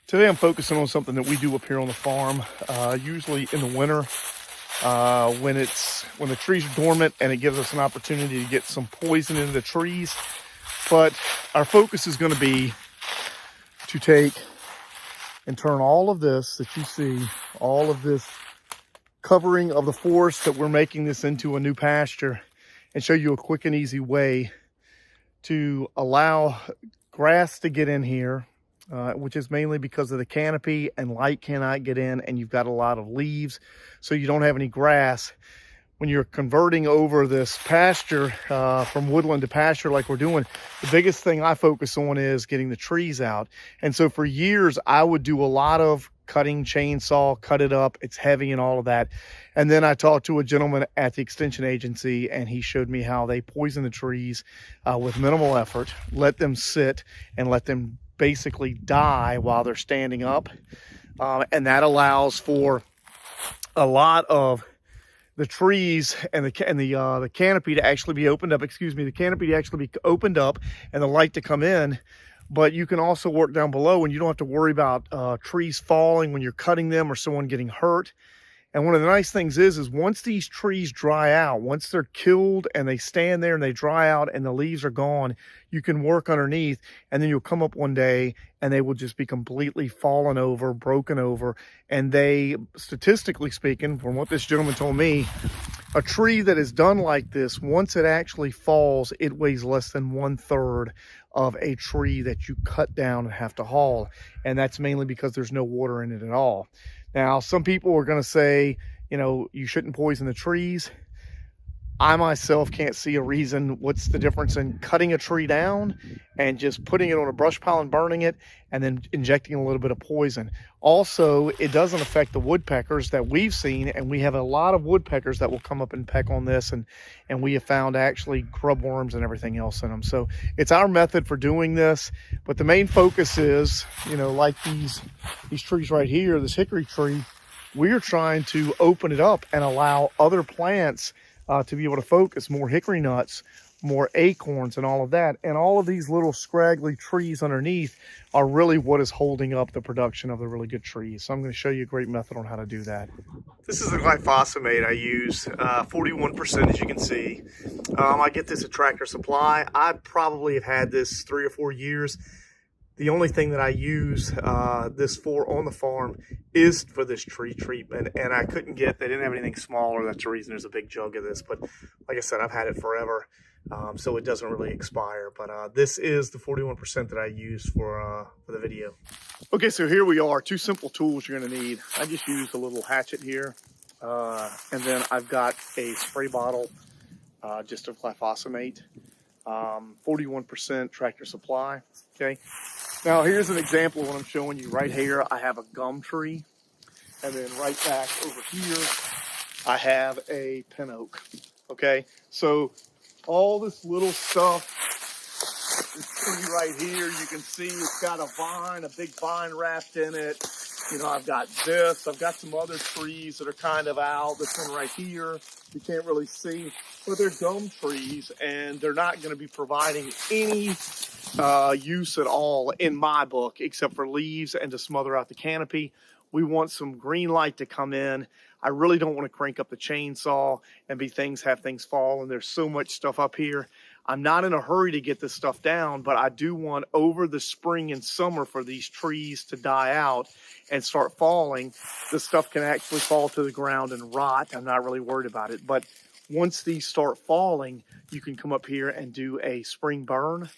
Today I'm focusing on something that we do up here on the farm, usually in the winter, when the trees are dormant, and it gives us an opportunity to get some poison into the trees. But our focus is going to be to take and turn all of this that you see, all of this covering of the forest, that we're making this into a new pasture, and show you a quick and easy way to allow grass to get in here, which is mainly because of the canopy, and light cannot get in, and you've got a lot of leaves, so you don't have any grass. When you're converting over this pasture from woodland to pasture like we're doing, the biggest thing I focus on is getting the trees out. And so for years, I would do a lot of cutting, chainsaw, cut it up, it's heavy and all of that. And then I talked to a gentleman at the extension agency, and he showed me how they poison the trees with minimal effort, let them sit and let them basically die while they're standing up. And that allows for a lot of the trees and the canopy to actually be opened up, the canopy to actually be opened up and the light to come in. But you can also work down below, and you don't have to worry about trees falling when you're cutting them or someone getting hurt. And one of the nice things is once these trees dry out, once they're killed and they stand there and they dry out and the leaves are gone, you can work underneath, and then you'll come up one day and they will just be completely fallen over, broken over. And they, statistically speaking, from what this gentleman told me, a tree that is done like this, once it actually falls, it weighs less than 1/3 of a tree that you cut down and have to haul. And that's mainly because there's no water in it at all. Now, some people are going to say, you shouldn't poison the trees. I myself can't see a reason. What's the difference in cutting a tree down and just putting it on a brush pile and burning it, and then injecting a little bit of poison? Also, it doesn't affect the woodpeckers that we've seen, and we have a lot of woodpeckers that will come up and peck on this, and we have found actually grub worms and everything else in them. So it's our method for doing this, but the main focus is, like these trees right here, this hickory tree, we're trying to open it up and allow other plants to be able to focus, more hickory nuts, more acorns and all of that. And all of these little scraggly trees underneath are really what is holding up the production of the really good trees. So I'm going to show you a great method on how to do that. This is the glyphosate I use, 41% as you can see. I get this at Tractor Supply. I probably have had this 3 or 4 years. The only thing that I use this for on the farm is for this tree treatment, and I couldn't get, they didn't have anything smaller. That's the reason there's a big jug of this, but like I said, I've had it forever, so it doesn't really expire. But this is the 41% that I use for the video. Okay, so here we are, 2 simple tools you're gonna need. I just used a little hatchet here, and then I've got a spray bottle just of glyphosate, 41% Tractor Supply, okay? Now, here's an example of what I'm showing you. Right here, I have a gum tree. And then right back over here, I have a pin oak. Okay? So all this little stuff, this tree right here, you can see it's got a vine, a big vine wrapped in it. I've got this. I've got some other trees that are kind of out. This one right here, you can't really see. But they're gum trees, and they're not going to be providing any use at all in my book, except for leaves and to smother out the canopy. We want some green light to come in. I really don't want to crank up the chainsaw and have things fall, and there's so much stuff up here. I'm not in a hurry to get this stuff down, but I do want over the spring and summer for these trees to die out and start falling. The stuff can actually fall to the ground and rot. I'm not really worried about it, but once these start falling, you can come up here and do a spring burn.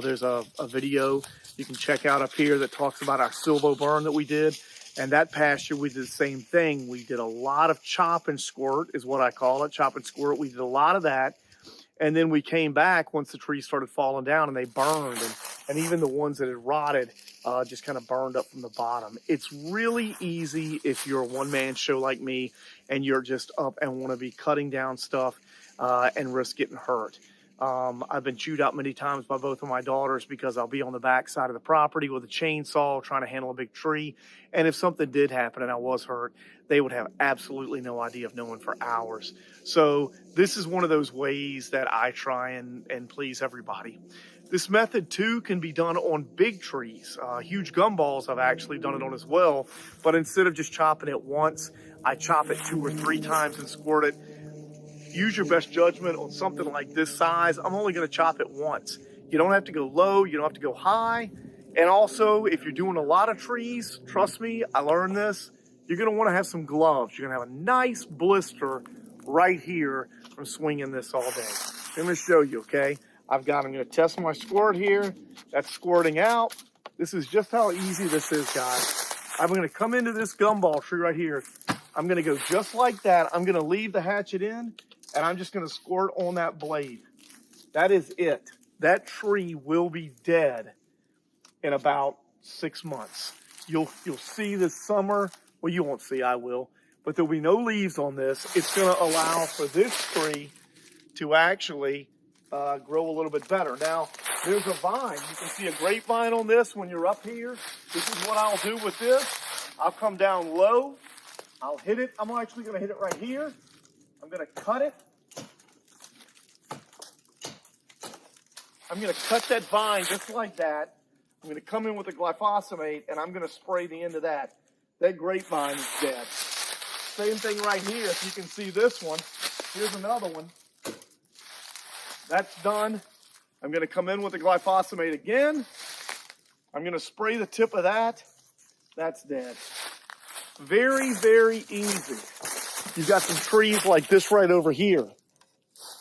There's a video you can check out up here that talks about our Silvo burn that we did. And that pasture, we did the same thing. We did a lot of chop and squirt is what I call it, chop and squirt. We did a lot of that. And then we came back once the trees started falling down, and they burned. And even the ones that had rotted just kind of burned up from the bottom. It's really easy if you're a one-man show like me and you're just up and want to be cutting down stuff and risk getting hurt. I've been chewed out many times by both of my daughters because I'll be on the back side of the property with a chainsaw trying to handle a big tree. And if something did happen and I was hurt, they would have absolutely no idea of knowing for hours. So this is one of those ways that I try and please everybody. This method too can be done on big trees. Huge gumballs I've actually done it on as well, but instead of just chopping it once, I chop it 2 or 3 times and squirt it. Use your best judgment on something like this size. I'm only gonna chop it once. You don't have to go low, you don't have to go high. And also, if you're doing a lot of trees, trust me, I learned this, you're gonna wanna have some gloves. You're gonna have a nice blister right here from swinging this all day. I'm gonna show you, okay? I'm gonna test my squirt here. That's squirting out. This is just how easy this is, guys. I'm gonna come into this gumball tree right here. I'm gonna go just like that. I'm gonna leave the hatchet in, and I'm just gonna squirt on that blade. That is it. That tree will be dead in about 6 months. You'll see this summer, well, you won't see, I will, but there'll be no leaves on this. It's gonna allow for this tree to actually grow a little bit better. Now, there's a vine. You can see a grapevine on this when you're up here. This is what I'll do with this. I'll come down low. I'll hit it. I'm actually gonna hit it right here. I'm gonna cut it. I'm gonna cut that vine just like that. I'm gonna come in with the glyphosate and I'm gonna spray the end of that. That grapevine is dead. Same thing right here. If you can see this one, here's another one. That's done. I'm gonna come in with the glyphosate again. I'm gonna spray the tip of that. That's dead. Very, very easy. You've got some trees like this right over here.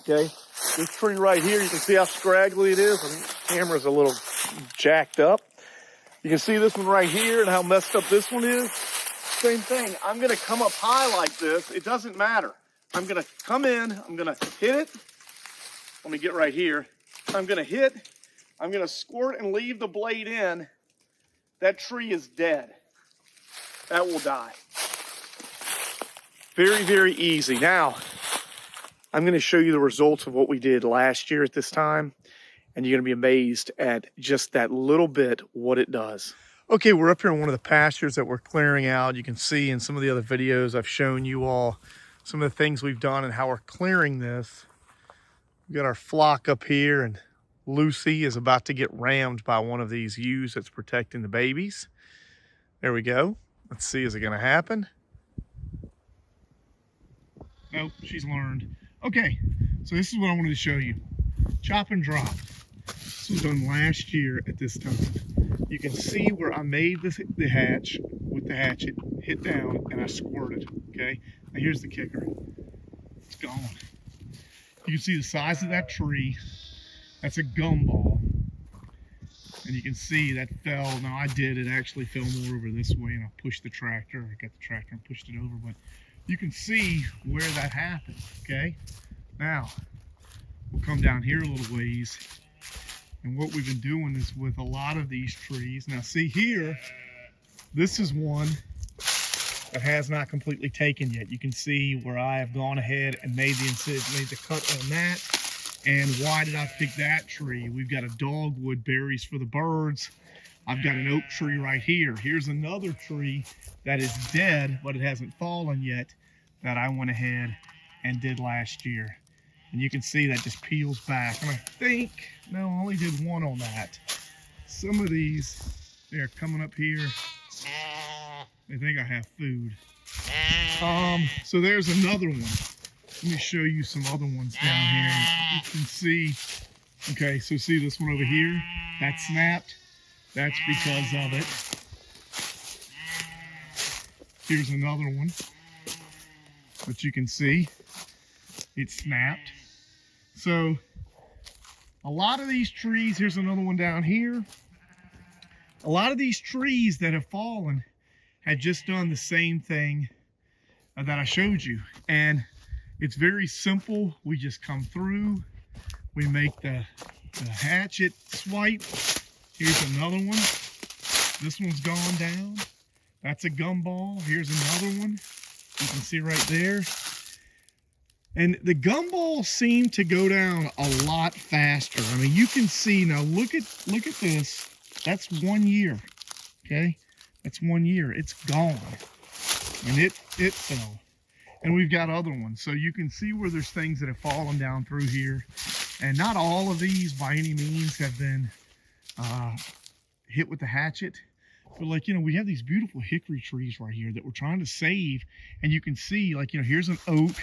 Okay, this tree right here, you can see how scraggly it is. The camera's a little jacked up. You can see this one right here and how messed up this one is. Same thing. I'm gonna come up high like this. It doesn't matter. I'm gonna come in, I'm gonna hit it. Let me get right here. I'm gonna hit, I'm gonna squirt and leave the blade in. That tree is dead. That will die. Very, very easy. Now, I'm gonna show you the results of what we did last year at this time, and you're gonna be amazed at just that little bit what it does. Okay, we're up here on one of the pastures that we're clearing out. You can see in some of the other videos I've shown you all some of the things we've done and how we're clearing this. We got our flock up here, and Lucy is about to get rammed by one of these ewes that's protecting the babies. There we go. Let's see, is it gonna happen? Nope, she's learned. Okay, so this is what I wanted to show you. Chop and drop. This was done last year at this time. You can see where I made the hatch with the hatchet, hit down, and I squirted, okay? Now here's the kicker. It's gone. You can see the size of that tree. That's a gumball. And you can see that fell. Now I did, it actually fell more over this way, and I pushed the tractor. I got the tractor and pushed it over, but you can see where that happened, okay? Now, we'll come down here a little ways. And what we've been doing is with a lot of these trees. Now see here, this is one that has not completely taken yet. You can see where I have gone ahead and made the cut on that. And why did I pick that tree? We've got a dogwood, berries for the birds. I've got an oak tree right here. Here's another tree that is dead, but it hasn't fallen yet, that I went ahead and did last year. And you can see that just peels back. And I think, no, I only did one on that. Some of these, they're coming up here. They think I have food. So there's another one. Let me show you some other ones down here. You can see, okay, so see this one over here? That snapped. That's because of it. Here's another one that you can see. It snapped. So a lot of these trees, here's another one down here. A lot of these trees that have fallen had just done the same thing that I showed you. And it's very simple. We just come through, we make the hatchet swipe. Here's another one. This one's gone down. That's a gumball. Here's another one. You can see right there. And the gumballs seem to go down a lot faster. I mean, you can see now, look at this. That's 1 year, okay? That's 1 year, it's gone. And it fell. And we've got other ones. So you can see where there's things that have fallen down through here. And not all of these by any means have been hit with the hatchet. But like, you know, we have these beautiful hickory trees right here that we're trying to save. And you can see, like, you know, here's an oak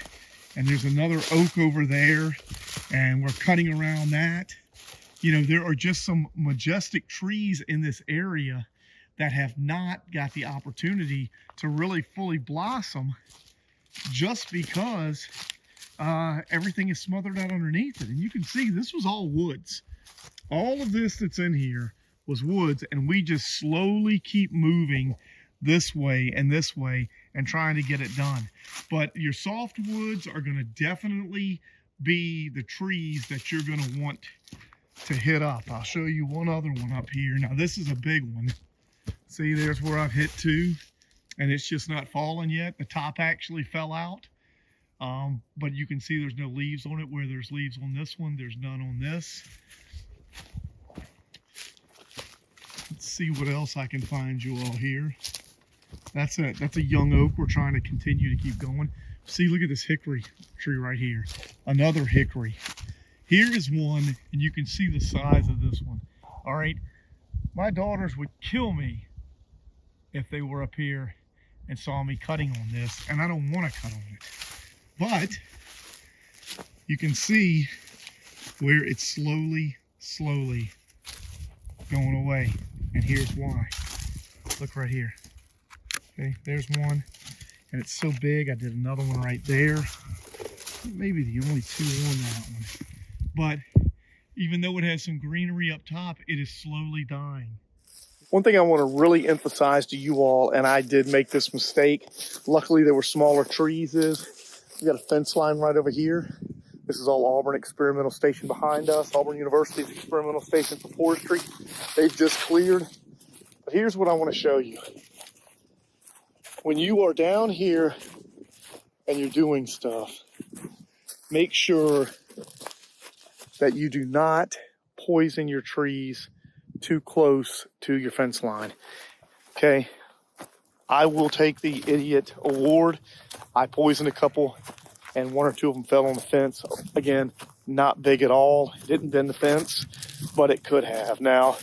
and there's another oak over there. And we're cutting around that. You know, there are just some majestic trees in this area that have not got the opportunity to really fully blossom just because everything is smothered out underneath it. And you can see this was all woods. All of this that's in here was woods, and we just slowly keep moving this way and trying to get it done. But your softwoods are going to definitely be the trees that you're going to want to hit up. I'll show you one other one up here. Now this is a big one. See, there's where I've hit two, and it's just not fallen yet. The top actually fell out, but you can see there's no leaves on it. Where there's leaves on this one, there's none on this. Let's see what else I can find you all here. That's a young oak. We're trying to continue to keep going. See, look at this hickory tree right here. Another hickory. Here is one, and you can see the size of this one. All right, my daughters would kill me if they were up here and saw me cutting on this, and I don't want to cut on it. But you can see where it's slowly going away. And here's why. Look right here. Okay, there's one. And it's so big, I did another one right there. Maybe the only two on that one. But even though it has some greenery up top, it is slowly dying. One thing I want to really emphasize to you all, and I did make this mistake. Luckily, there were smaller trees. We got a fence line right over here. This is all Auburn Experimental Station behind us. Auburn University's Experimental Station for Forestry. They've just cleared. But here's what I want to show you. When you are down here and you're doing stuff, make sure that you do not poison your trees too close to your fence line. Okay, I will take the idiot award. I poisoned a couple and one or two of them fell on the fence. Again, not big at all. It didn't bend the fence, but it could have. Now,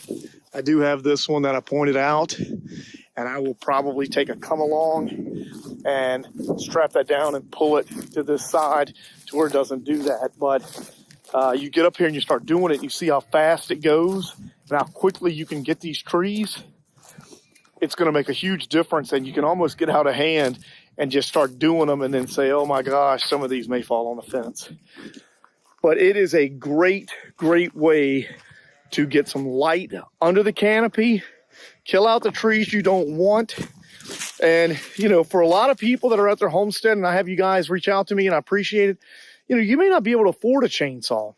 I do have this one that I pointed out, and I will probably take a come along and strap that down and pull it to this side to where it doesn't do that. But you get up here and you start doing it, and you see how fast it goes and how quickly you can get these trees. It's going to make a huge difference, and you can almost get out of hand and just start doing them and then say, oh my gosh, some of these may fall on the fence. But it is a great way to get some light under the canopy, kill out the trees you don't want. And, you know, for a lot of people that are at their homestead, and I have you guys reach out to me and I appreciate it, you know, you may not be able to afford a chainsaw.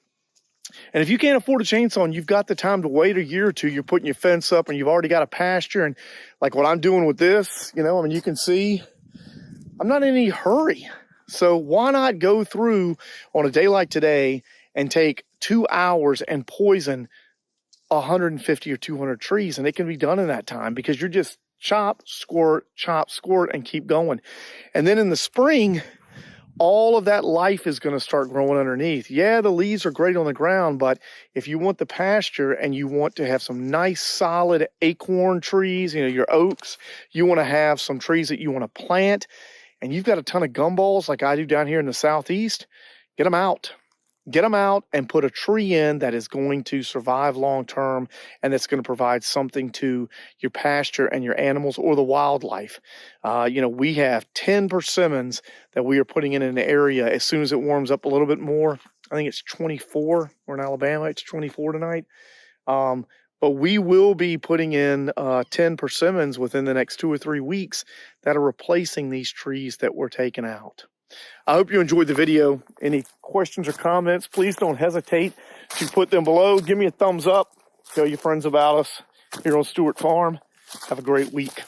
And if you can't afford a chainsaw and you've got the time to wait a year or two, you're putting your fence up and you've already got a pasture, and like what I'm doing with this, you know, I mean, you can see I'm not in any hurry. So why not go through on a day like today and take 2 hours and poison 150 or 200 trees? And it can be done in that time because you're just chop, squirt, and keep going. And then in the spring, all of that life is going to start growing underneath. Yeah, the leaves are great on the ground, but if you want the pasture and you want to have some nice solid acorn trees, you know, your oaks, you want to have some trees that you want to plant, and you've got a ton of gumballs like I do down here in the southeast, get them out. Get them out and put a tree in that is going to survive long term and that's going to provide something to your pasture and your animals or the wildlife. You know, we have 10 persimmons that we are putting in an area as soon as it warms up a little bit more. I think it's 24. We're in Alabama. It's 24 tonight. But we will be putting in 10 persimmons within the next 2 or 3 weeks that are replacing these trees that we're taking out. I hope you enjoyed the video. Any questions or comments, please don't hesitate to put them below. Give me a thumbs up. Tell your friends about us here on Stewart Farm. Have a great week.